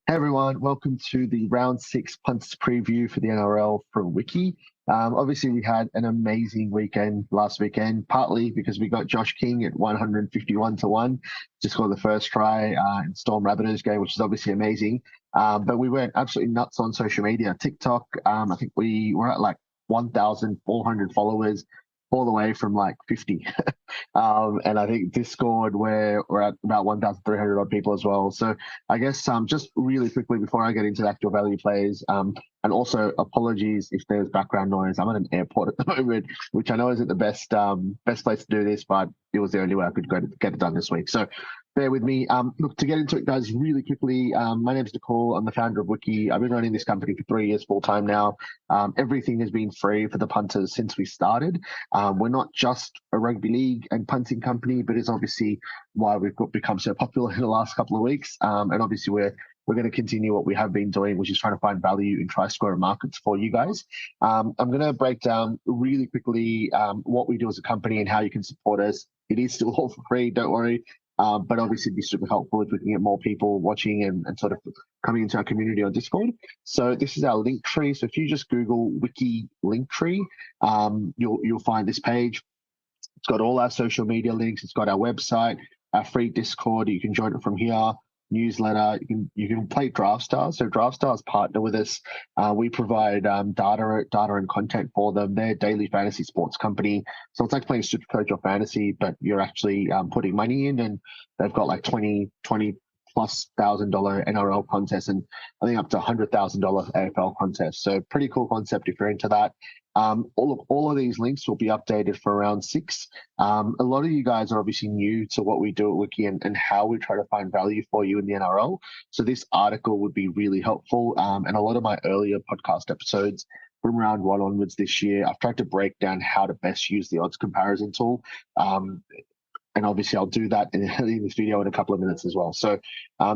Hey everyone, welcome to the round six Punters preview for the NRL from Wicky. Obviously, we had an amazing weekend last weekend, partly because we got Josh King at 151 to 1, just scored the first try in Storm Rabbitohs game, which is obviously amazing. But we went absolutely nuts on social media. TikTok, I think we were at like 1,400 followers, all the way from like 50. And I think Discord, where we're at about 1,300 odd people as well. So I guess just really quickly before I get into the actual value plays, and also apologies if there's background noise. I'm at an airport at the moment, which I know isn't the best place to do this, but it was the only way I could go to get it done this week. So bear with me. Look, to get into it, guys, really quickly, my name's Nicole. I'm the founder of Wicky. I've been running this company for 3 years full time now. Everything has been free for the punters since we started. We're not just a rugby league and punting company, but it's obviously why we've become so popular in the last couple of weeks. And obviously we're going to continue what we have been doing, which is trying to find value in try-scorer markets for you guys. I'm going to break down really quickly what we do as a company and how you can support us. It is still all for free, don't worry. But obviously, it'd be super helpful if we can get more people watching and sort of coming into our community on Discord. So this is our Linktree. So if you just Google Wiki Linktree, you'll find this page. It's got all our social media links. It's got our website, our free Discord. You can join it from here. Newsletter. You can play DraftStars. So DraftStars partner with us. We provide data and content for them. They're a daily fantasy sports company. So it's like playing Supercoach or fantasy, but you're actually putting money in, and they've got like 20 plus $1,000 NRL contests, and I think up to $100,000 AFL contests. So pretty cool concept if you're into that. All of these links will be updated for round six. A lot of you guys are obviously new to what we do at Wiki and how we try to find value for you in the NRL. So this article would be really helpful. And a lot of my earlier podcast episodes from round one onwards this year, I've tried to break down how to best use the odds comparison tool. And obviously I'll do that in this video in a couple of minutes as well. So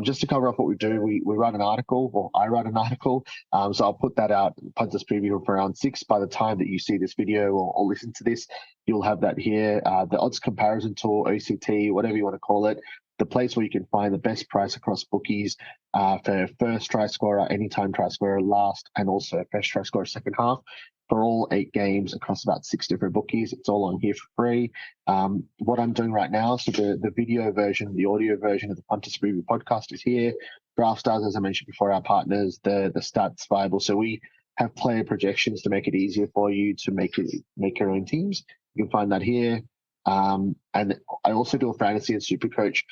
just to cover off what we do, we write an article, or I write an article. So I'll put that out, Punters preview for round six. By the time that you see this video or listen to this, you'll have that here. The odds comparison tool, OCT, whatever you want to call it, the place where you can find the best price across bookies for first try scorer, anytime try scorer, last, and also first try scorer second half for all 8 games across about 6 different bookies. It's all on here for free. What I'm doing right now, so the video version, the audio version of the Punters Preview podcast is here. DraftStars, as I mentioned before, our partners, the stats Bible. So we have player projections to make it easier for you to make your own teams. You can find that here. And I also do a fantasy and super coach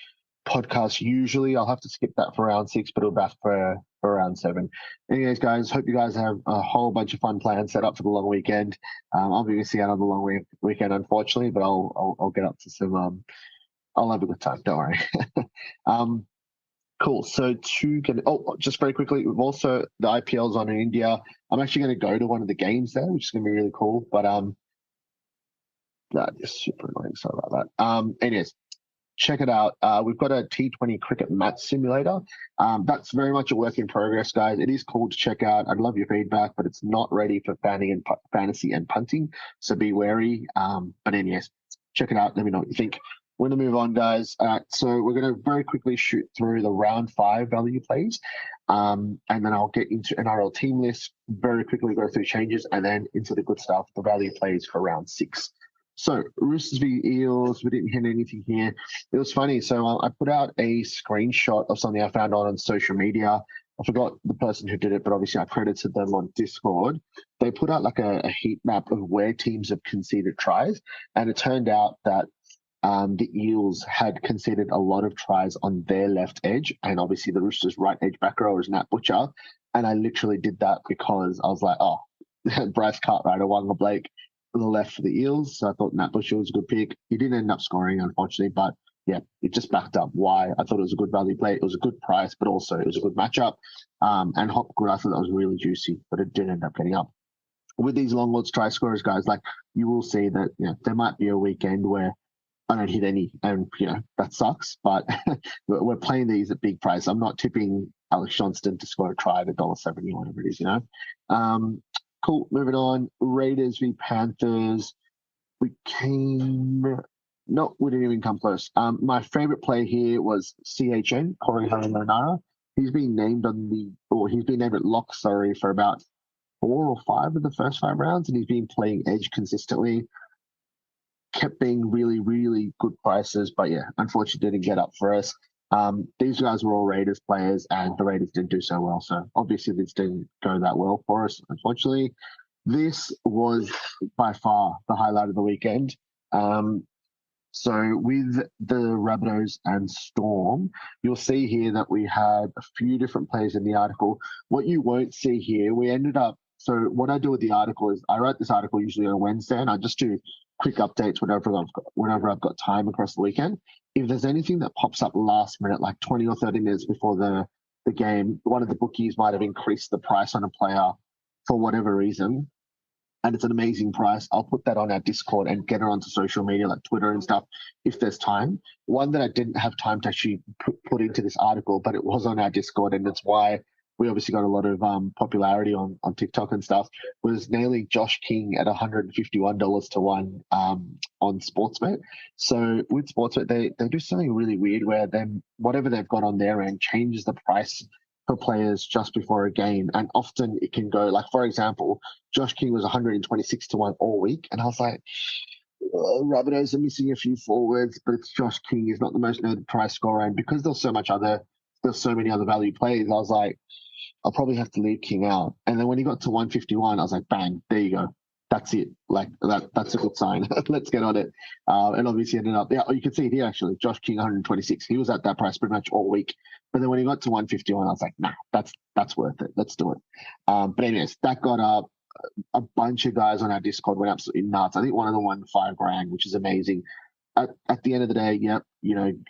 podcast. Usually I'll have to skip that for round 6, but it'll be back for round 7. Anyways, guys, hope you guys have a whole bunch of fun plans set up for the long weekend. I'll be missing out on the long weekend, unfortunately, but I'll get up to some. I'll have a good time. Don't worry. Cool. So just very quickly, we've also the IPL's on in India. I'm actually going to go to one of the games there, which is going to be really cool. But that is super annoying. Sorry about that. Anyways, check it out. We've got a T20 cricket match simulator. That's very much a work in progress, guys. It is cool to check out. I'd love your feedback, but it's not ready for fantasy and punting, so be wary. But anyways, check it out. Let me know what you think. We're going to move on, guys. So we're going to very quickly shoot through the round 5 value plays, and then I'll get into NRL team list, very quickly go through changes, and then into the good stuff, the value plays for round 6. So Roosters v Eels, we didn't hit anything here. It was funny. So I put out a screenshot of something I found on social media. I forgot the person who did it, but obviously I credited them on Discord. They put out like a heat map of where teams have conceded tries, and it turned out that the Eels had conceded a lot of tries on their left edge, and obviously the Roosters' right edge back row is Nat Butcher. And I literally did that because I was like, oh, Bryce Cartwright or Wanga Blake on the left for the Eels. So I thought Nat Butcher was a good pick. He didn't end up scoring, unfortunately, but yeah, it just backed up why I thought it was a good value play. It was a good price, but also it was a good matchup. And Hopgood, I thought that was really juicy, but it didn't end up getting up. With these long odds try scorers, guys, like you will see that there might be a weekend where I don't hit any, and that sucks. But we're playing these at big price. I'm not tipping Alex Johnston to score a try at $1.70 or whatever it is. Cool. Moving on. Raiders v Panthers. We didn't even come close. My favorite play here was CHN, Corey Harawira-Naara. he's been named at lock, sorry, for about 4 or 5 of the first 5 rounds, and he's been playing edge consistently. Kept being really, really good prices, but yeah, unfortunately didn't get up for us. These guys were all Raiders players, and the Raiders didn't do so well. So obviously this didn't go that well for us, unfortunately. This was by far the highlight of the weekend. So with the Rabbitohs and Storm, you'll see here that we had a few different players in the article. What you won't see here, we ended up. So what I do with the article is I write this article usually on a Wednesday, and I just do quick updates whenever I've got time across the weekend. If there's anything that pops up last minute, like 20 or 30 minutes before the game, one of the bookies might have increased the price on a player for whatever reason, and it's an amazing price. I'll put that on our Discord and get it onto social media like Twitter and stuff if there's time. One that I didn't have time to actually put into this article, but it was on our Discord, and it's why we obviously got a lot of popularity on TikTok and stuff, was nailing Josh King at $151 to 1 on Sportsbet. So with Sportsbet, they do something really weird where whatever they've got on their end changes the price for players just before a game, and often it can go, like, for example, Josh King was 126 to 1 all week, and I was like, Rabbitohs are missing a few forwards, but it's Josh King. He's not the most noted price scorer, and because there's so many other value plays, I was like, I'll probably have to leave King out. And then when he got to 151, I was like, bang, there you go. That's it. Like that's a good sign. Let's get on it. And obviously ended up, yeah, you can see it here actually. Josh King 126. He was at that price pretty much all week. But then when he got to 151, I was like, nah, that's worth it. Let's do it. But anyways, that got up. A bunch of guys on our Discord went absolutely nuts. I think one of them won $5,000, which is amazing. At the end of the day, yep,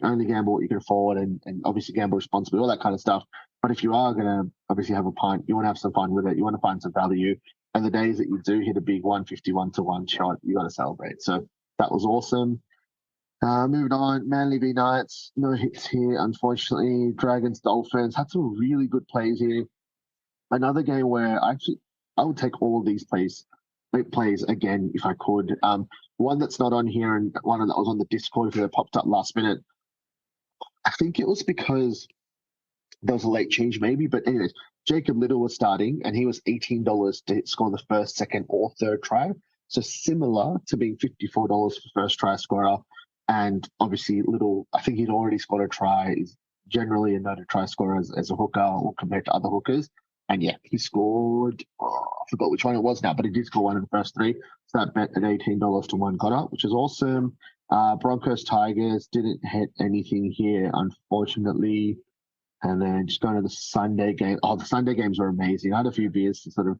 only gamble what you can afford, and obviously gamble responsibly, all that kind of stuff. But if you are going to obviously have a punt, you want to have some fun with it. You want to find some value. And the days that you do hit a big 151 to 1 shot, you got to celebrate. So that was awesome. Moving on, Manly v Knights, no hits here, unfortunately. Dragons, Dolphins, had some really good plays here. Another game where I would take all of these plays again if I could. One that's not on here and one that was on the Discord that popped up last minute. I think it was because there was a late change maybe, but anyways, Jacob Little was starting and he was $18 to score the first, second, or third try. So similar to being $54 for first try scorer. And obviously Little, I think he'd already scored a try, is generally a noted try scorer as a hooker or compared to other hookers. And yeah, he scored, I forgot which one it was now, but he did score one in the first 3. So that bet at $18 to 1 got up, which is awesome. Broncos Tigers didn't hit anything here, unfortunately. And then just going to the Sunday game. Oh, the Sunday games were amazing. I had a few beers to sort of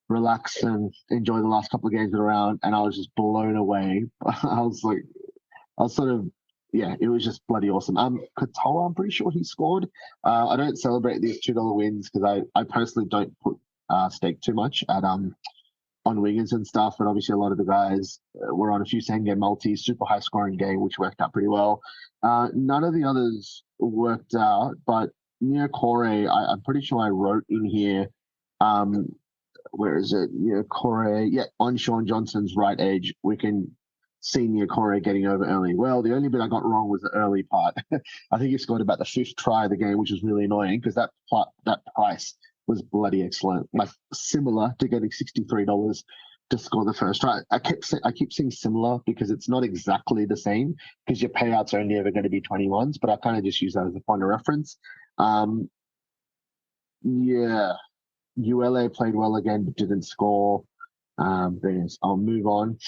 relax and enjoy the last couple of games around, and I was just blown away. I was sort of, yeah, it was just bloody awesome. Katoa, I'm pretty sure he scored. I don't celebrate these $2 wins because I personally don't put stake too much at on wingers and stuff, but obviously a lot of the guys were on a few same game multis, super high scoring game, which worked out pretty well. None of the others worked out, but near Corey, I'm pretty sure I wrote in here, where is it? Near Corey, yeah, on Sean Johnson's right edge, we can see near Corey getting over early. Well, the only bit I got wrong was the early part. I think he scored about the 5th try of the game, which was really annoying because that price was bloody excellent. Like similar to getting $63 to score the first try. I keep saying similar because it's not exactly the same because your payouts are only ever going to be 21s, but I kind of just use that as a point of reference. Yeah, ULA played well again but didn't score. I'll move on.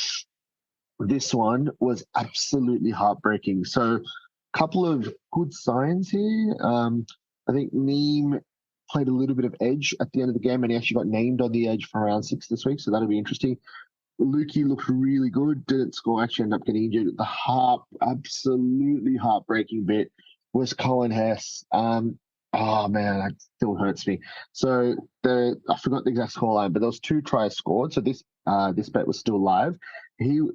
This one was absolutely heartbreaking. So, a couple of good signs here. I think Neem played a little bit of edge at the end of the game, and he actually got named on the edge for round 6 this week, so that'll be interesting. Lukey looked really good, didn't score, actually ended up getting injured. The absolutely heartbreaking bit was Cohen Hess. Oh man, that still hurts me. So I forgot the exact scoreline, but there was 2 tries scored. So this bet was still live.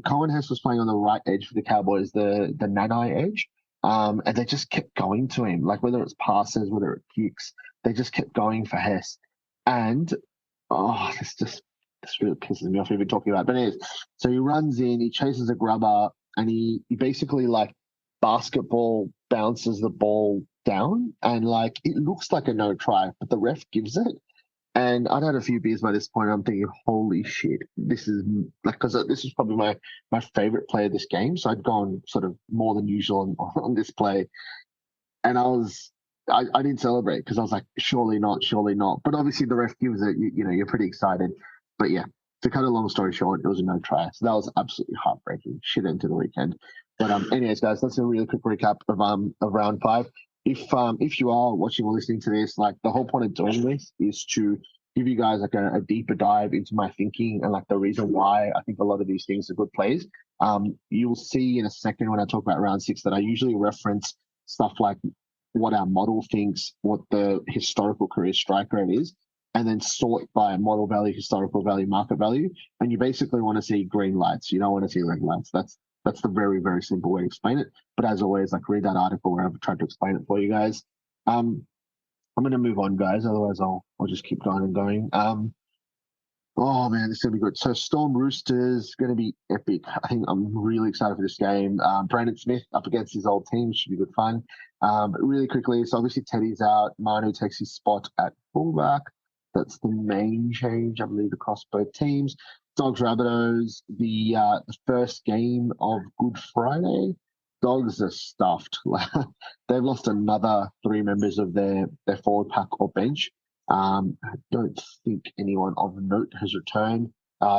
Cohen Hess was playing on the right edge for the Cowboys, the Nanai edge. And they just kept going to him, like whether it's passes, whether it's kicks, they just kept going for Hess. And this really pisses me off even talking about it. But anyways, so he runs in, he chases a grubber, and he basically like basketball bounces the ball down, and like it looks like a no try, but the ref gives it. And I'd had a few beers by this point. I'm thinking, holy shit, this is like, because this is probably my favorite play of this game. So I'd gone sort of more than usual on this play, and I didn't celebrate because I was like, surely not, surely not. But obviously the ref gives it. You know, you're pretty excited. But yeah, to cut a long story short, it was a no try. So that was absolutely heartbreaking. Shit into the weekend. But anyways, guys, that's a really quick recap of round 5. If you are watching or listening to this, like the whole point of doing this is to give you guys like a deeper dive into my thinking and like the reason why I think a lot of these things are good plays. You'll see in a second when I talk about round 6 that I usually reference stuff like what our model thinks, what the historical career strike rate is, and then sort by model value, historical value, market value. And you basically want to see green lights. You don't want to see red lights. That's the very, very simple way to explain it. But as always, like read that article where I've tried to explain it for you guys. I'm going to move on, guys. Otherwise, I'll just keep going and going. Oh man, this is gonna be good. So Storm Roosters going to be epic. I think I'm really excited for this game. Brandon Smith up against his old team should be good fun. But really quickly, so obviously Teddy's out. Manu takes his spot at fullback. That's the main change, I believe, across both teams. Dogs Rabbitohs, the first game of Good Friday. Dogs are stuffed. They've lost another 3 members of their forward pack or bench. I don't think anyone of note has returned.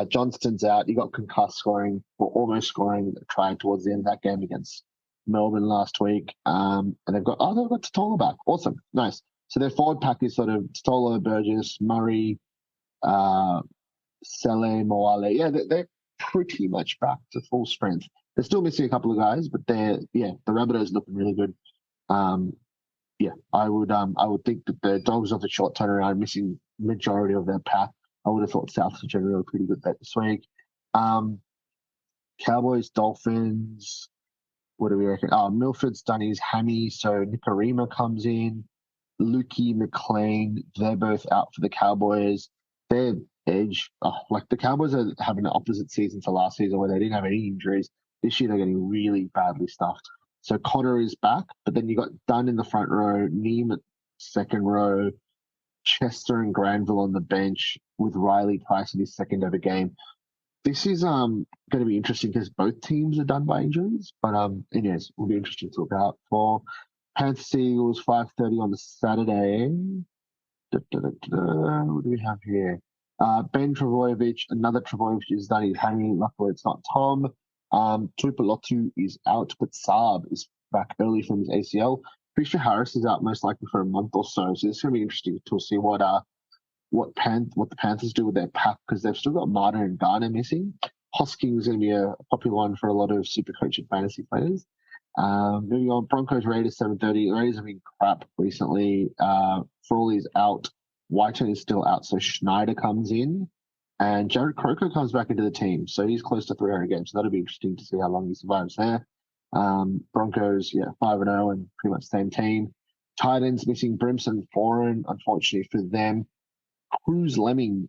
Johnston's out. He got concussed scoring, or almost scoring, trying towards the end of that game against Melbourne last week. And they've got Totola back. Awesome. Nice. So their forward pack is sort of Totola, Burgess, Murray, Sele, Moale. Yeah, they're pretty much back to full strength. They're still missing a couple of guys, but the Rabbitohs looking really good. Yeah, I would think that the Dogs off the short turnaround, missing majority of their pack. I would have thought Souths are generally a pretty good bet this week. Cowboys, Dolphins. What do we reckon? Oh, Milford's done his hammy, so Nicarima comes in. Lukey, McLean, they're both out for the Cowboys. Their edge, like the Cowboys are having an opposite season to last season where they didn't have any injuries. This year they're getting really badly stuffed. So Cotter is back, but then you got Dunn in the front row, Neem at second row, Chester and Granville on the bench with Riley Price in his second ever game. This is going to be interesting because both teams are done by injuries, but anyways, will be interesting to look out for. Panthers Eagles 5:30 on the Saturday. What do we have here? Ben Travojevic, another Travojevic is done. He's hanging. Luckily, it's not Tom. Tuipulotu is out, but Saab is back early from his ACL. Fisher Harris is out most likely for a month or so. So it's going to be interesting to see what the Panthers do with their pack because they've still got Martin and Garner missing. Hosking is going to be a popular one for a lot of super coach and fantasy players. Moving on, Broncos Raiders 7:30. Raiders have been crap recently. Frawley's out. Whiten is still out, so Schneider comes in. And Jared Croker comes back into the team. So he's close to 300 games. So that'll be interesting to see how long he survives there. Broncos, 5-0 and pretty much the same team. Titans missing Brimson Foreign, unfortunately for them. Cruz Leeming,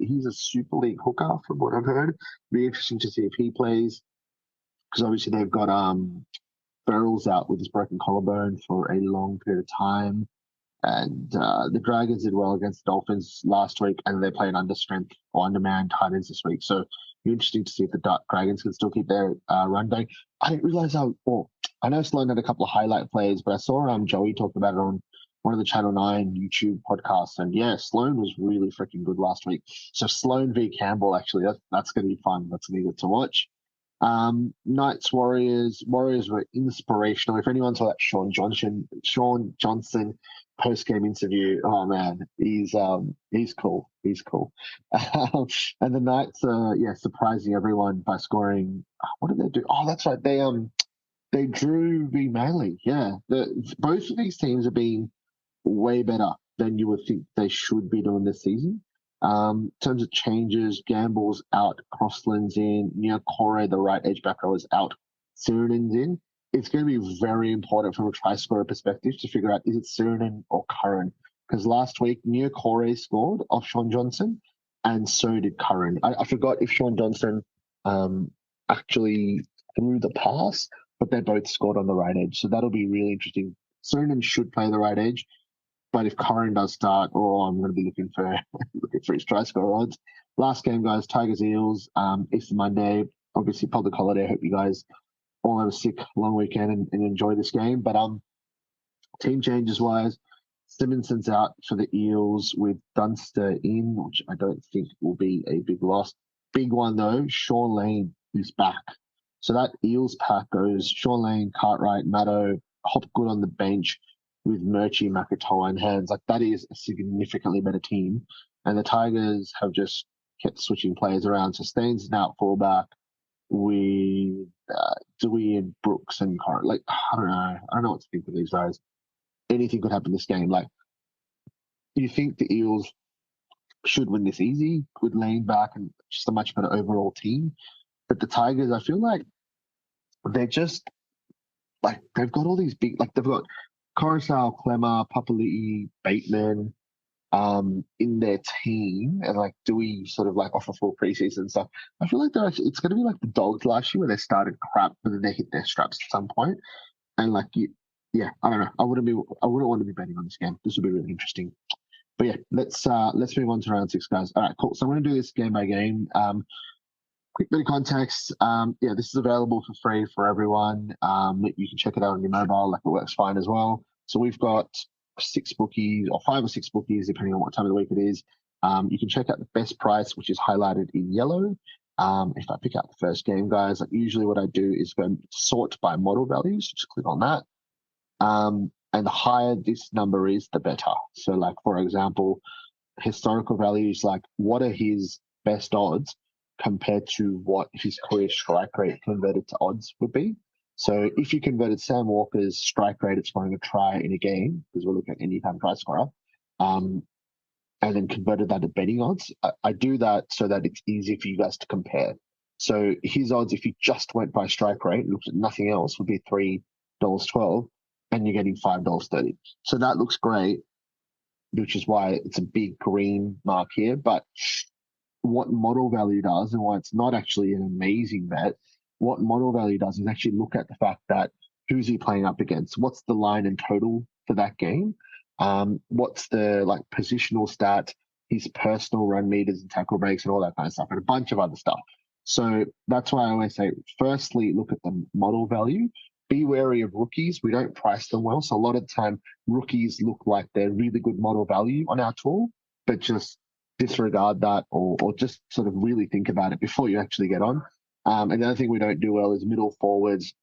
he's a Super League hooker from what I've heard. Be interesting to see if he plays because obviously they've got Burrell's out with his broken collarbone for a long period of time. And the Dragons did well against the Dolphins last week, and they're playing under strength or undermanned Titans this week. So be interesting to see if the Dragons can still keep their run going. I didn't realize I know Sloan had a couple of highlight plays, but I saw Joey talk about it on one of the Channel 9 YouTube podcasts. And yeah, Sloan was really freaking good last week. So Sloan v. Campbell, actually, that's going to be fun. That's going to be good to watch. Knights Warriors were inspirational. If anyone saw that Sean Johnson post-game interview, oh man, he's cool. He's cool. And the Knights are surprising everyone by scoring. What did they do? Oh, that's right. They drew v Manly. Yeah, both of these teams have been way better than you would think they should be doing this season. In terms of changes, Gamble's out, Crossland's in, Corey, the right edge back row, is out, Surinen's in. It's going to be very important from a try scorer perspective to figure out is it Surinen or Curran? Because last week, Corey scored off Sean Johnson, and so did Curran. I forgot if Sean Johnson actually threw the pass but they both scored on the right edge. So that'll be really interesting. Sonnen should play the right edge, but if Curran does start, I'm going to be looking for his try score odds. Last game, guys, Tigers Eels. It's Monday. Obviously, public holiday. I hope you guys all have a sick long weekend and enjoy this game. But team changes wise, Simonson's out for the Eels with Dunster in, which I don't think will be a big loss. Big one though, Sean Lane is back. So that Eels pack goes Sean Lane, Cartwright, Maddo, Hopgood on the bench with Murchie, Makatoa and Hands. Like that is a significantly better team. And the Tigers have just kept switching players around. So Staines now fullback with Dewey and Brooks and Cartwright. Like I don't know what to think of these guys. Anything could happen this game. Like, you think the Eels should win this easy with Lane back and just a much better overall team. But the Tigers, I feel like they're just like they've got all these big, like they've got Coruscant, Clemmer, Papali'i, Bateman in their team, and like Dewey sort of like off a full preseason stuff. I feel like it's going to be like the Dogs last year where they started crap, but then they hit their straps at some point. And like yeah, I don't know. I wouldn't want to be betting on this game. This would be really interesting. But yeah, let's move on to round 6, guys. All right, cool. So I'm going to do this game by game. Quick bit of context. Yeah, this is available for free for everyone. You can check it out on your mobile. Like it works fine as well. So we've got 6 bookies or 5 or 6 bookies, depending on what time of the week it is. You can check out the best price, which is highlighted in yellow. If I pick out the first game, guys, like usually what I do is go sort by model values. Just click on that. And the higher this number is, the better. So, like, for example, historical values, like what are his best odds compared to what his career strike rate converted to odds would be. So if you converted Sam Walker's strike rate at scoring a try in a game, because we're looking at anytime try scorer, and then converted that to betting odds, I do that so that it's easy for you guys to compare. So his odds, if you just went by strike rate, looked at nothing else, would be $3.12, and you're getting $5.30. So that looks great, which is why it's a big green mark here. But what model value does, and why it's not actually an amazing bet, what model value does is actually look at the fact that who's he playing up against? What's the line and total for that game? What's the like positional stat, his personal run meters and tackle breaks and all that kind of stuff, and a bunch of other stuff. So that's why I always say, firstly, look at the model value. Be wary of rookies. We don't price them well. So a lot of the time, rookies look like they're really good model value on our tool, but just disregard that or just sort of really think about it before you actually get on. And the other thing we don't do well is middle forwards.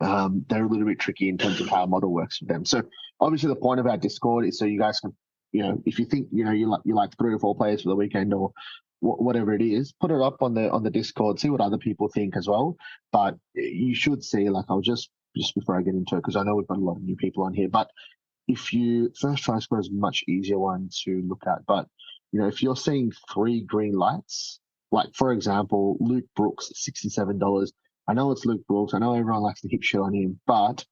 They're a little bit tricky in terms of how a model works for them. So obviously the point of our Discord is so you guys can, if you think, you like 3 or 4 players for the weekend or whatever it is, put it up on the Discord, see what other people think as well. But you should see, like, I'll just before I get into it, because I know we've got a lot of new people on here, but if you first try score is a much easier one to look at. But if you're seeing 3 green lights, like for example, Luke Brooks, $67. I know it's Luke Brooks. I know everyone likes to hip shit on him, but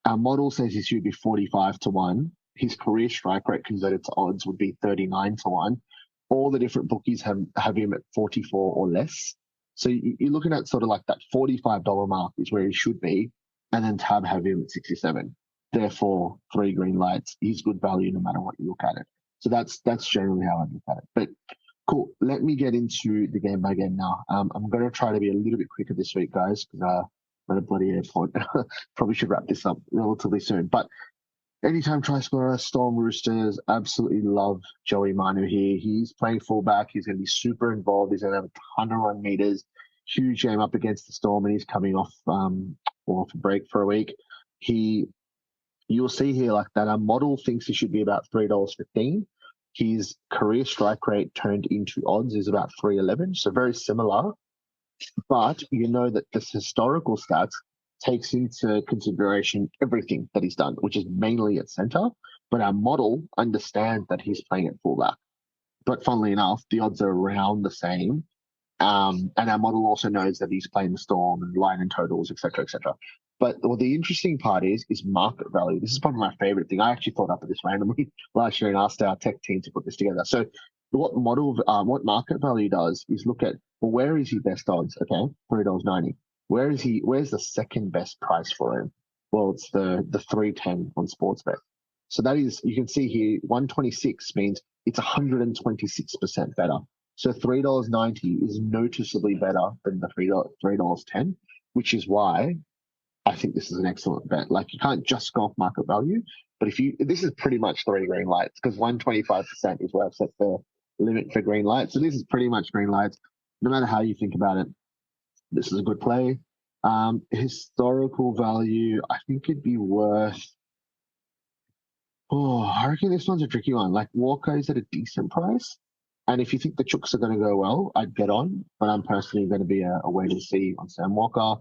our model says he should be 45-1. His career strike rate converted to odds would be 39-1. All the different bookies have him at 44 or less. So you're looking at sort of like that $45 mark is where he should be, and then Tab have him at 67. Therefore, 3 green lights. He's good value no matter what you look at it. So that's generally how I look at it. But cool. Let me get into the game by game now. I'm going to try to be a little bit quicker this week, guys, because I'm at a bloody airport. Probably should wrap this up relatively soon. But anytime try scorer, Storm Roosters, absolutely love Joey Manu here. He's playing fullback. He's going to be super involved. He's going to have a ton of run meters. Huge game up against the Storm, and he's coming off a break for a week. You'll see here like that our model thinks he should be about $3.15. His career strike rate turned into odds is about 3.11, so very similar. But you know that this historical stats takes into consideration everything that he's done, which is mainly at center. But our model understands that he's playing at fullback. But funnily enough, the odds are around the same. And our model also knows that he's playing the Storm and line and totals, et cetera, et cetera. But what the interesting part is market value. This is probably my favorite thing. I actually thought up of this randomly last year and asked our tech team to put this together. So what market value does is look at, well, where is your best odds? Okay, $3.90. Where is he? Where's the second best price for him? Well, it's the 310 on Sportsbet. So that is, you can see here, 126 means it's 126% better. So $3.90 is noticeably better than the $3.10, which is why I think this is an excellent bet. Like, you can't just go off market value, but this is pretty much 3 green lights, because 125% is where I've set the limit for green lights. So this is pretty much green lights. No matter how you think about it, this is a good play. Historical value, I think it'd be worth. Oh, I reckon this one's a tricky one. Like, Walker is at a decent price, and if you think the Chooks are going to go well, I'd get on. But I'm personally going to be a wait and see on Sam Walker.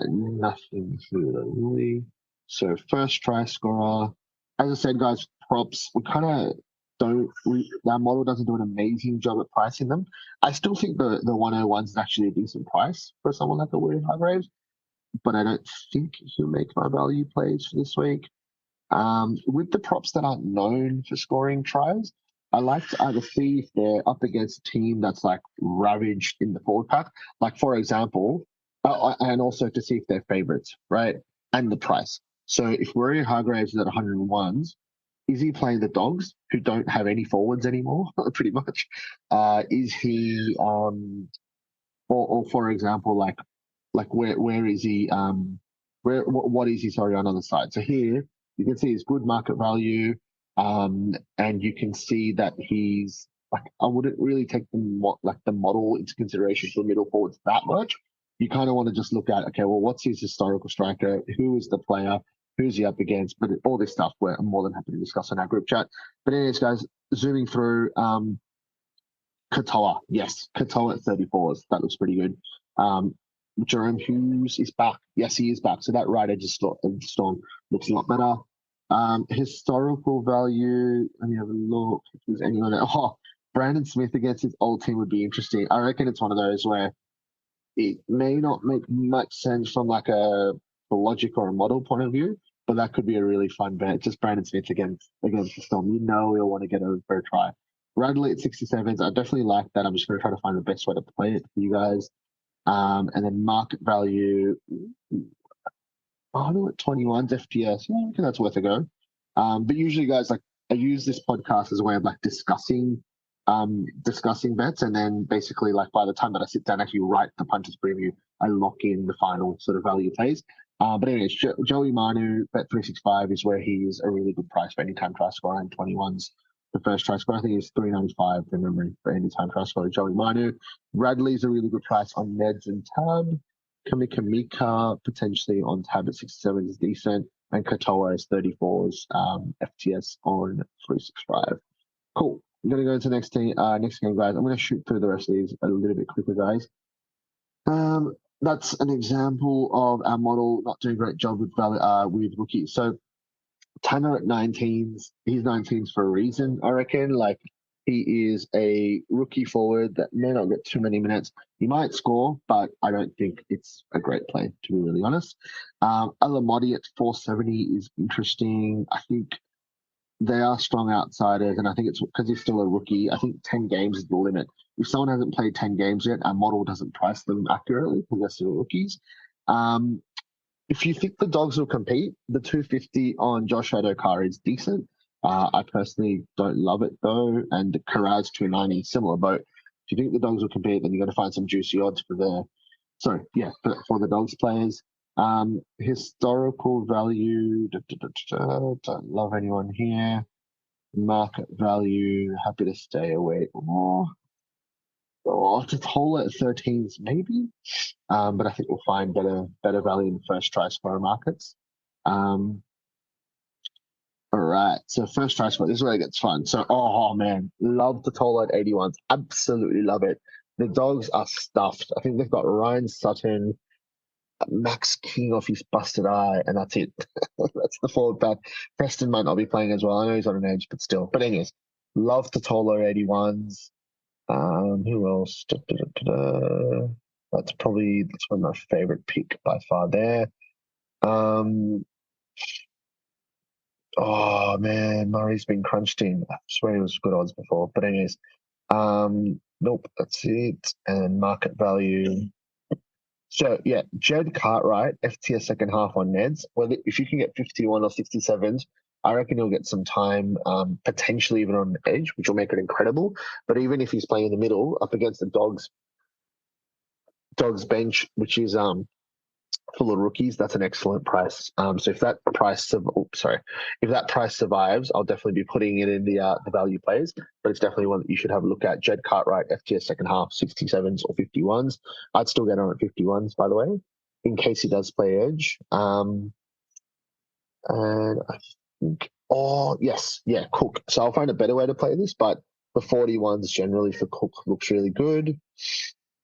Nothing here really. So first try scorer. As I said, guys, props. We kind of don't. Our model doesn't do an amazing job at pricing them. I still think the 101 is actually a decent price for someone like a William Hargraves, but I don't think he'll make my value plays for this week. With the props that aren't known for scoring tries, I like to either see if they're up against a team that's like ravaged in the forward pack. Like, for example, and also to see if they're favorites, right? And the price. So if Rory Hargraves is at 101s, is he playing the Dogs, who don't have any forwards anymore, pretty much? Is he, or for example, like where is he? What is he? Sorry, on the other side. So here you can see his good market value, and you can see that he's like, I wouldn't really take the model into consideration for middle forwards that much. You kind of want to just look at, okay, well, what's his historical striker? Who is the player? Who's he up against? But all this stuff, I'm more than happy to discuss in our group chat. But anyways, guys, zooming through, Katoa, yes, Katoa at 34s. That looks pretty good. Jerome Hughes is back. Yes, he is back. So that right edge of the storm looks a lot better. Historical value. Let me have a look. If there's anyone. Brandon Smith against his old team would be interesting. I reckon it's one of those where it may not make much sense from like a logic or a model point of view, but that could be a really fun bet. Just Brandon Smith against the Storm. You know he'll want to get over for a try. Radley at 67s. I definitely like that. I'm just going to try to find the best way to play it for you guys. And then market value. At 21s FPS. Yeah, I reckon that's worth a go. But usually, guys, like, I use this podcast as a way of like discussing bets, and then basically, like, by the time that I sit down actually write the Punters preview, I lock in the final sort of value plays. But anyways, Joey Manu bet 365 is where he is a really good price for anytime try scorer, and 21s the first try scorer. I think it's 395 from memory for anytime try scorer. Joey Manu. Radley's a really good price on Neds and Tab. Kamika potentially on tab at 67 is decent, and Katoa is 34s FTS on 365. Cool. I'm gonna go into next game, guys. I'm gonna shoot through the rest of these a little bit quicker, guys. That's an example of our model not doing a great job with rookies. So Tanner at 19s, he's 19s for a reason, I reckon. Like, he is a rookie forward that may not get too many minutes. He might score, but I don't think it's a great play, to be really honest. Alamoti at 470 is interesting. I think they are strong outsiders, and I think it's because he's still a rookie. I think 10 games is the limit. If someone hasn't played 10 games yet, our model doesn't price them accurately because they're still rookies. If you think the Dogs will compete, the 250 on Josh Adokar is decent. I personally don't love it though, and the Karaz 290, similar boat. If you think the Dogs will compete, then you got to find some juicy odds for the Dogs players. Historical value, don't love anyone here. Market value, happy to stay away. Totola at 13s, maybe. But I think we'll find better value in first try scorer markets. All right, so first try scorer. This is where it gets fun. So, man, love the Totola at 81s. Absolutely love it. The Dogs are stuffed. I think they've got Ryan Sutton, Max King off his busted eye, and that's it. That's the forward pack. Preston might not be playing as well. I know he's on an edge, but still. But anyways, love the Totola 81s. Who else? That's one of my favorite pick by far there. Oh man, Murray's been crunched in. I swear he was good odds before, but anyways, nope, that's it. And market value. So yeah, Jed Cartwright, FTS second half on Neds. Whether if you can get 51 or 67s, I reckon he'll get some time, potentially even on the edge, which will make it incredible. But even if he's playing in the middle, up against the Dogs bench, which is full of rookies, that's an excellent price. So if that price survives, I'll definitely be putting it in the value plays. But it's definitely one that you should have a look at. Jed Cartwright, FTS second half, 67s or 51s. I'd still get on at 51s, by the way, in case he does play edge. And I think, oh yes, yeah, Cook. So I'll find a better way to play this, but the 41s generally for Cook looks really good.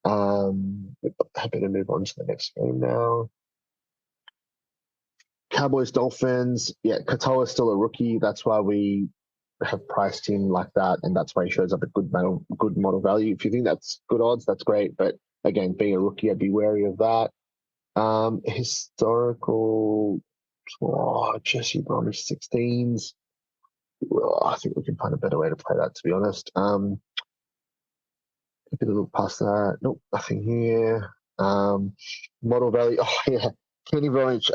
Happy to move on to the next game now. Cowboys, Dolphins. Yeah, Katoa's still a rookie. That's why we have priced him like that, and that's why he shows up at good model value. If you think that's good odds, that's great. But again, being a rookie, I'd be wary of that. Historical. Jesse Bromwich 16s. I think we can find a better way to play that, to be honest. A bit of look past that. Nope, nothing here. Model value. Oh yeah, Kenny Bromwich.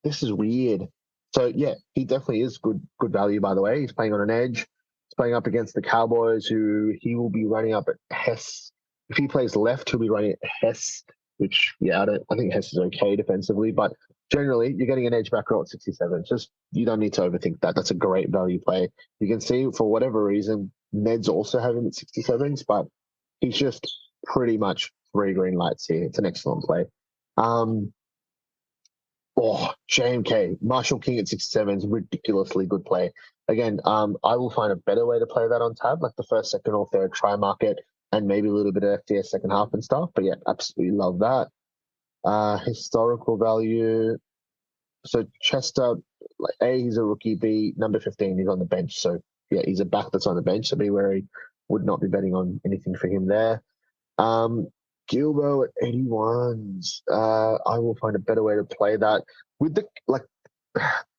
This is weird. So yeah, he definitely is good value, by the way. He's playing on an edge. He's playing up against the Cowboys, who he will be running up at Hess. If he plays left, he'll be running at Hess, which yeah, I think Hess is okay defensively, but generally you're getting an edge back row at 67. Just you don't need to overthink that. That's a great value play. You can see for whatever reason, Ned's also have him at 67s, but he's just pretty much three green lights here. It's an excellent play. JMK, Marshall King at 67 is ridiculously good play. Again, I will find a better way to play that on tab, like the first, second, or third try market, and maybe a little bit of FTS second half and stuff. But yeah, absolutely love that. Historical value. So Chester, like A, he's a rookie. B, number 15, he's on the bench. So yeah, he's a back that's on the bench. So be wary. Would not be betting on anything for him there. Gilbo at 81s. I will find a better way to play that. With the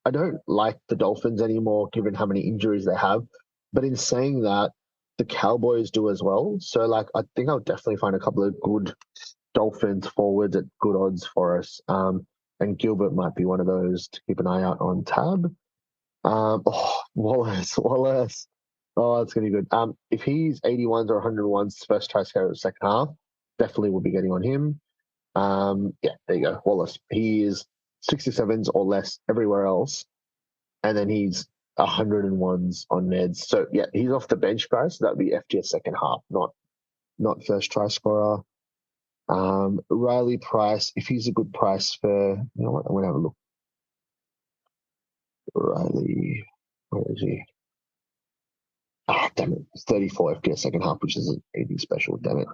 I don't like the Dolphins anymore, given how many injuries they have. But in saying that, the Cowboys do as well. So I think I'll definitely find a couple of good Dolphins forwards at good odds for us. And Gilbert might be one of those to keep an eye out on tab. Wallace. Oh, that's gonna be good. If he's 81s or 101s, first try scorer second half, definitely will be getting on him. Yeah, there you go. Wallace. He is 67s or less everywhere else, and then he's 101s on Neds. So yeah, he's off the bench, guys. So that'd be FGS second half, not first try scorer. Riley Price, if he's a good price for, you know what, I'm gonna have a look. Riley, where is he? Ah, damn it. 34 FPS second half, which isn't anything special, damn it.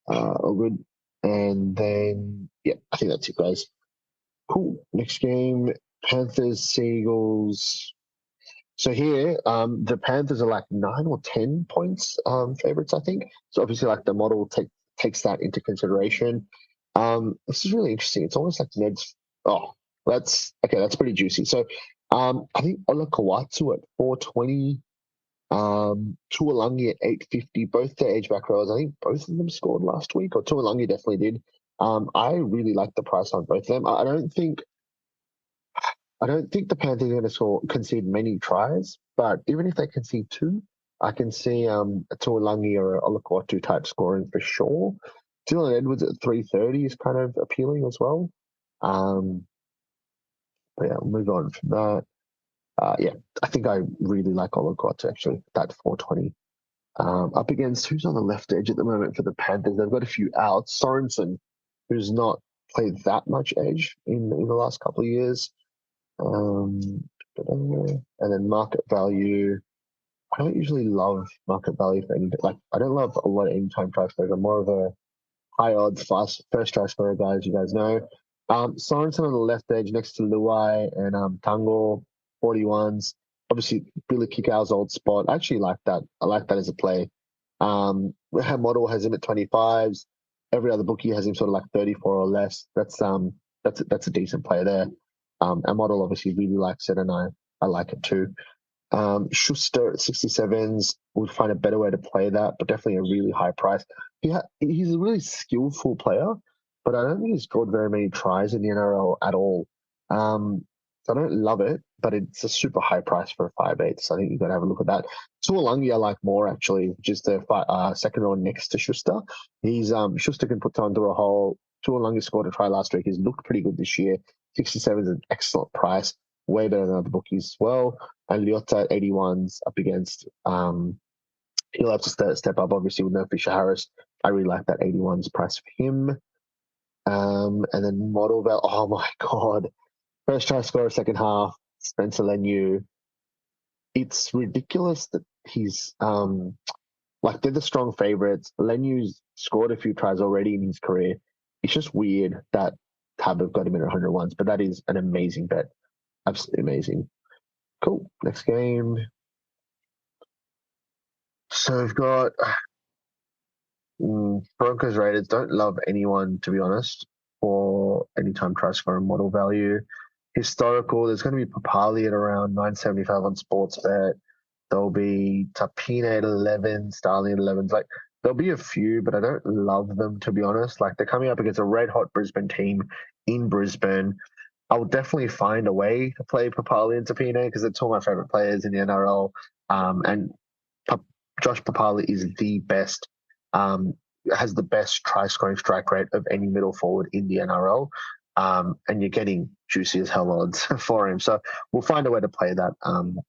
All good. And then, yeah, I think that's it, guys. Cool. Next game, Panthers, Seagulls. So here, the Panthers are like 9 or 10 points favorites, I think. So obviously, the model takes that into consideration. This is really interesting. It's almost like Ned's. Oh, that's pretty juicy. So, I think Ola Kawatsu at 420. Tuolangi at 850, both their edge back rowers. I think both of them scored last week, or Tuolangi definitely did. I really like the price on both of them. I don't think the Panthers are going to concede many tries, but even if they concede two, I can see a Tuolangi or a Olakwatu type scoring for sure. Dylan Edwards at 330 is kind of appealing as well. But yeah, we'll move on from that. Yeah, I think I really like Olakwatu actually, that 420. Up against who's on the left edge at the moment for the Panthers. They've got a few outs. Sorensen, who's not played that much edge in the last couple of years. And then market value. I don't usually love market value for any, I don't love a lot of anytime price plays. I'm more of a high odds first try scorer guys, you guys know. Sorensen on the left edge next to Luai and Tango, 41s. Obviously, Billy Kickout's old spot. I actually like that. I like that as a play. Our model has him at 25s. Every other bookie has him sort of like 34 or less. That's a decent play there. Our model obviously really likes it, and I like it too. Schuster at 67s, would find a better way to play that, but definitely a really high price. He's a really skillful player. but I don't think he's scored very many tries in the NRL at all. So I don't love it, but it's a super high price for a 5'8". So I think you've got to have a look at that. Tuolungi I like more, actually, just the second row next to Schuster. Schuster can put time through a hole. Tuolungi scored a try last week. He's looked pretty good this year. 67 is an excellent price, way better than other bookies as well. And Lyotta at 81's up against, he'll have to step up, obviously, with no Fisher Harris. I really like that 81's price for him. And then Model Val, oh my God. First try scorer, second half, Spencer Leniu. It's ridiculous that he's they're the strong favourites. Leniu's scored a few tries already in his career. It's just weird that Tab have got him in 100 once, but that is an amazing bet. Absolutely amazing. Cool. Next game. So we've got Broncos Raiders. Don't love anyone, to be honest, for anytime try scorer model value. Historical, there's going to be Papali at around 975 on Sportsbet. There'll be Tapine at 11, Starling at 11. There'll be a few, but I don't love them, to be honest. They're coming up against a red-hot Brisbane team in Brisbane. I'll definitely find a way to play Papali and Tapine because they're two of my favourite players in the NRL. And Josh Papali is the best, has the best try-scoring strike rate of any middle forward in the NRL. And you're getting juicy as hell odds for him. So we'll find a way to play that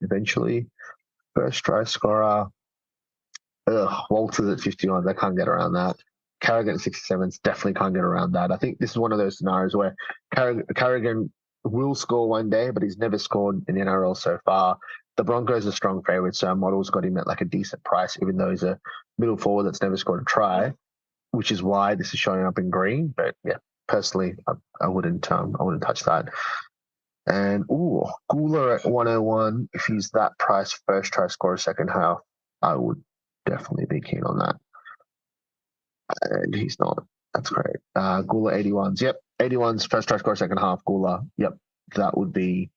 eventually. First try scorer, Walters at 51. They can't get around that. Carrigan at 67. Definitely can't get around that. I think this is one of those scenarios where Carrigan will score one day, but he's never scored in the NRL so far. The Broncos are strong favourites, so our model's got him at a decent price, even though he's a middle forward that's never scored a try, which is why this is showing up in green. But yeah, personally, I wouldn't touch that. And Gula at 101. If he's that price, first try scorer, second half, I would definitely be keen on that. And he's not. That's great. Gula 81s. Yep, 81s, first try scorer, second half. Gula. Yep, that would be.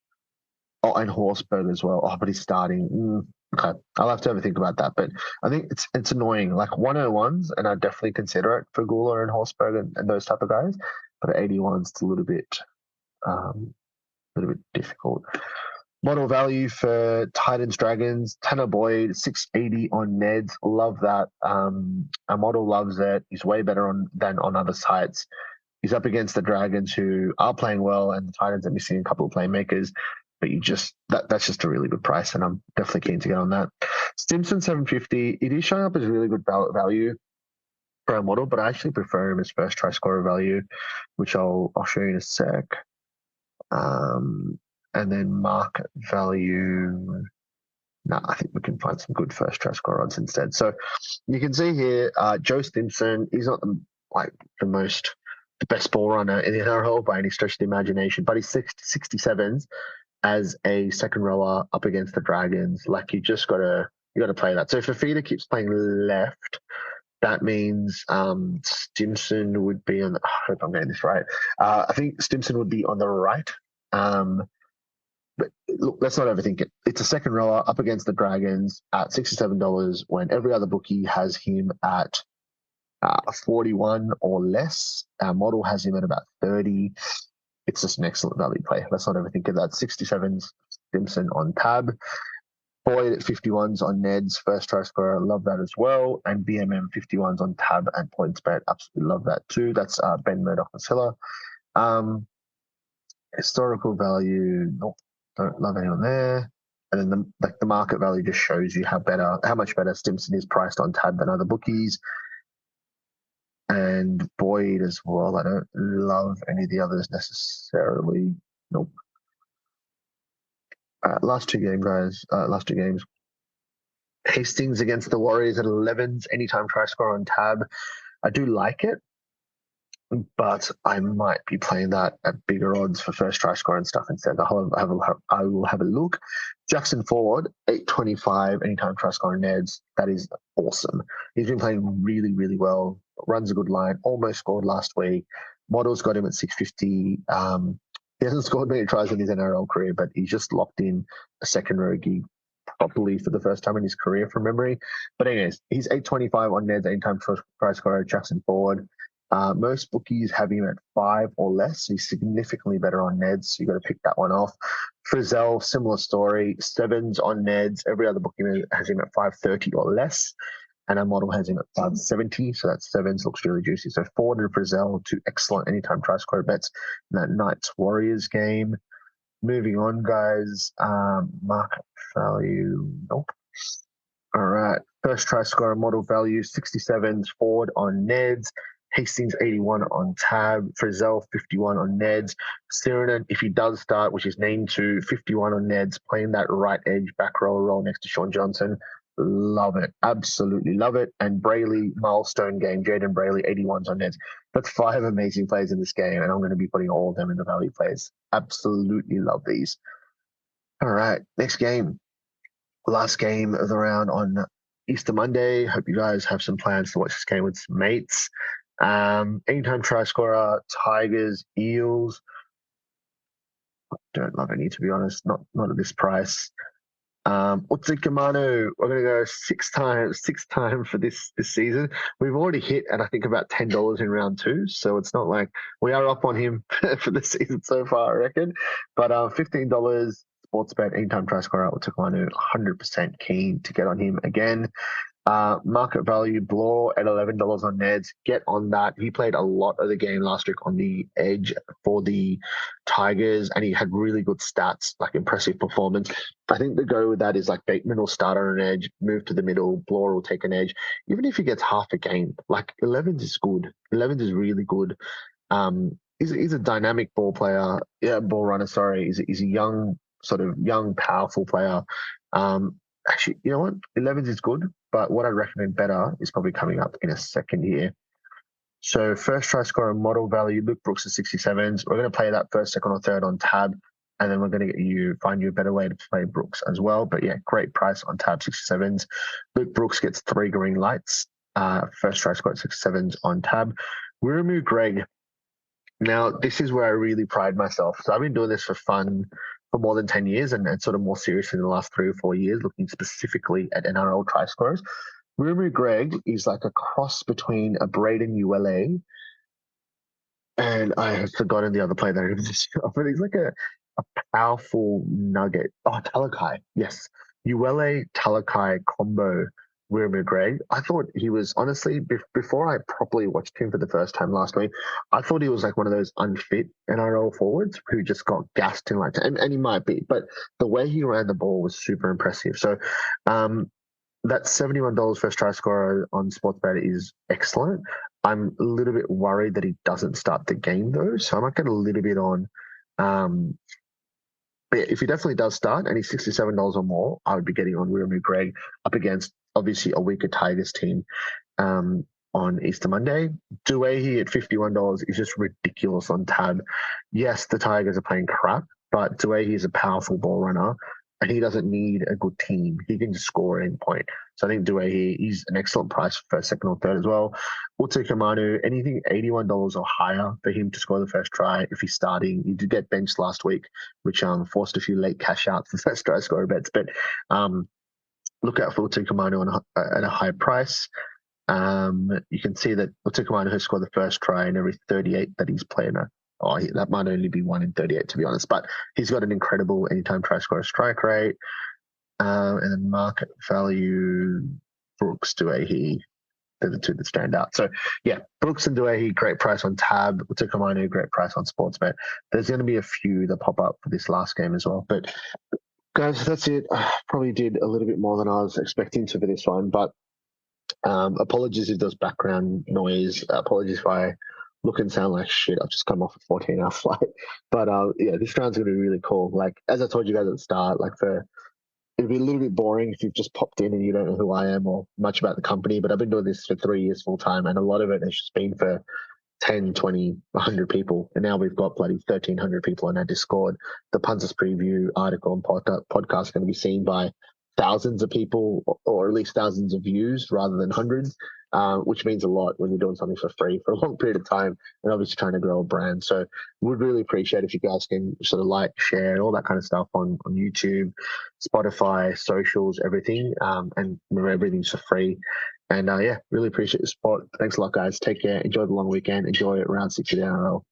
Oh, and Horsberg as well. Oh, but he's starting. Okay, I'll have to have a think about that. But I think it's annoying. 101s, and I'd definitely consider it for Gula and Horsberg and those type of guys. But 81s, it's a little bit difficult. Model value for Titans Dragons, Tanner Boyd, 680 on Neds. Love that. Our model loves it. He's way better than on other sites. He's up against the Dragons, who are playing well, and the Titans are missing a couple of playmakers. But that's just a really good price, and I'm definitely keen to get on that. Stimson 750. It is showing up as really good value for our model, but I actually prefer him as first try scorer value, which I'll show you in a sec. And then market value. No, I think we can find some good first try score odds instead. So you can see here, Joe Stimson, he's not the best ball runner in the NRL by any stretch of the imagination, but he's 67s as a second rower up against the Dragons. You got to play that. So if Fafita keeps playing left, that means Stimson would be on the. I hope I'm getting this right. I think Stimson would be on the right. But look, let's not overthink it. It's a second rower up against the Dragons at $67 when every other bookie has him at 41 or less. Our model has him at about 30. It's just an excellent value play. Let's not overthink it. That's 67's Stimson on tab. Boyd at 51s on Neds, first try scorer. Love that as well. And BMM 51s on tab and PointsBet. Absolutely love that too. That's Ben Murdoch-Masila. Historical value, nope, don't love anyone there. And then the market value just shows you how much better Stimson is priced on tab than other bookies. And Boyd as well. I don't love any of the others necessarily. Nope. Last two games. Hastings against the Warriors at 11s. Anytime try score on tab. I do like it, but I might be playing that at bigger odds for first try score and stuff instead. I will have a look. Jackson Ford, 825, anytime try score and Neds. That is awesome. He's been playing really, really well. Runs a good line. Almost scored last week. Model's got him at 650. He hasn't scored many tries in his NRL career, but he's just locked in a second row gig properly for the first time in his career from memory. But anyways, he's 825 on Neds, anytime try scorer, Jackson Ford. Most bookies have him at 5 or less. So he's significantly better on Neds. So you got to pick that one off. Frizzell, similar story. 7s on Neds. Every other bookie has him at 530 or less. And our model has him at 570. So that's 7s, looks really juicy. So Ford and Frizzell, 2 excellent anytime try scorer bets in that Knights Warriors game. Moving on, guys. Market value. Nope. All right. First try scorer model value 67s Ford on Neds. Hastings 81 on Tab. Frizzell 51 on Neds. Sirenen, if he does start, which is named to 51 on Neds, playing that right edge back row role next to Sean Johnson. Love it. Absolutely love it. And Brayley, milestone game. Jaden Brayley, 81s on Neds. That's 5 amazing plays in this game, and I'm going to be putting all of them in the value plays. Absolutely love these. All right. Next game. Last game of the round on Easter Monday. Hope you guys have some plans to watch this game with some mates. Anytime try scorer, Tigers, Eels. Don't love any, to be honest. Not at this price. Utsukamanu, we're going to go six times for this season. We've already hit, and I think about $10 in round 2. So it's not like we are up on him for the season so far, I reckon. But $15. Sports bet, anytime try scorer, Utsukamanu, 100% keen to get on him again. Market value, Bloor at $11 on Neds. Get on that. He played a lot of the game last week on the edge for the Tigers, and he had really good stats, like impressive performance. I think the go with that is like Bateman will start on an edge, move to the middle, Bloor will take an edge. Even if he gets half a game, like 11s is good. 11s is really good. He's a dynamic ball player. Yeah, ball runner, sorry. He's a young, powerful player. Actually, you know what? 11s is good, but what I recommend better is probably coming up in a second here. So first try scorer model value, Luke Brooks at 67s. We're going to play that first, second, or third on Tab, and then we're going to find you a better way to play Brooks as well. But yeah, great price on Tab, 67s. Luke Brooks gets 3 green lights. First try scorer at 67s on Tab. Wiramu Greg. Now, this is where I really pride myself. So I've been doing this for fun for more than 10 years and sort of more seriously in the last 3 or 4 years, looking specifically at NRL try scorers. Wiramu Greg is like a cross between a Braden ULA and I have forgotten the other player that I just but he's like a powerful nugget. Oh, Talakai. Yes. ULA Talakai combo Wiramu Greg. I thought he was, honestly, before I properly watched him for the first time last week, I thought he was like one of those unfit NRL forwards who just got gassed in like, and he might be, but the way he ran the ball was super impressive. So, that $71 first try scorer on Sportsbet is excellent. I'm a little bit worried that he doesn't start the game though, so I might get a little bit on. But yeah, if he definitely does start and he's $67 or more, I would be getting on Wiramu Greg up against obviously a weaker Tigers team on Easter Monday. Duehi at $51 is just ridiculous on Tab. Yes, the Tigers are playing crap, but Duehi is a powerful ball runner and he doesn't need a good team. He can just score at any point. So I think Duehi, he's an excellent price for first, second, or third as well. Utsukamanu, anything $81 or higher for him to score the first try if he's starting. He did get benched last week, which forced a few late cash outs for first try scorer bets. But look out for Utsukamanu at a high price. You can see that Utsukamanu has scored the first try in every 38 that he's played. That might only be 1 in 38, to be honest. But he's got an incredible anytime try scorer strike rate. And then market value, Brooks, Duehi, they're the 2 that stand out. So, yeah, Brooks and Duehi, great price on Tab. Utsukamanu, great price on Sportsbet. There's going to be a few that pop up for this last game as well. But, guys, that's it. I probably did a little bit more than I was expecting to for this one. But apologies if there's background noise. Apologies if I look and sound like shit. I've just come off a 14-hour flight. But, yeah, this round's going to be really cool. Like, as I told you guys at the start, it'd be a little bit boring if you've just popped in and you don't know who I am or much about the company, but I've been doing this for 3 years full time, and a lot of it has just been for 10, 20, 100 people. And now we've got bloody 1,300 people on our Discord. The Punters preview article and podcast are going to be seen by thousands of people, or at least thousands of views rather than hundreds, which means a lot when you're doing something for free for a long period of time and obviously trying to grow a brand. So would really appreciate if you guys can sort of like, share, all that kind of stuff on YouTube, Spotify, socials, everything. And remember, everything's for free. And yeah, really appreciate the support. Thanks a lot, guys. Take care. Enjoy the long weekend. Enjoy round 6 of the NRL.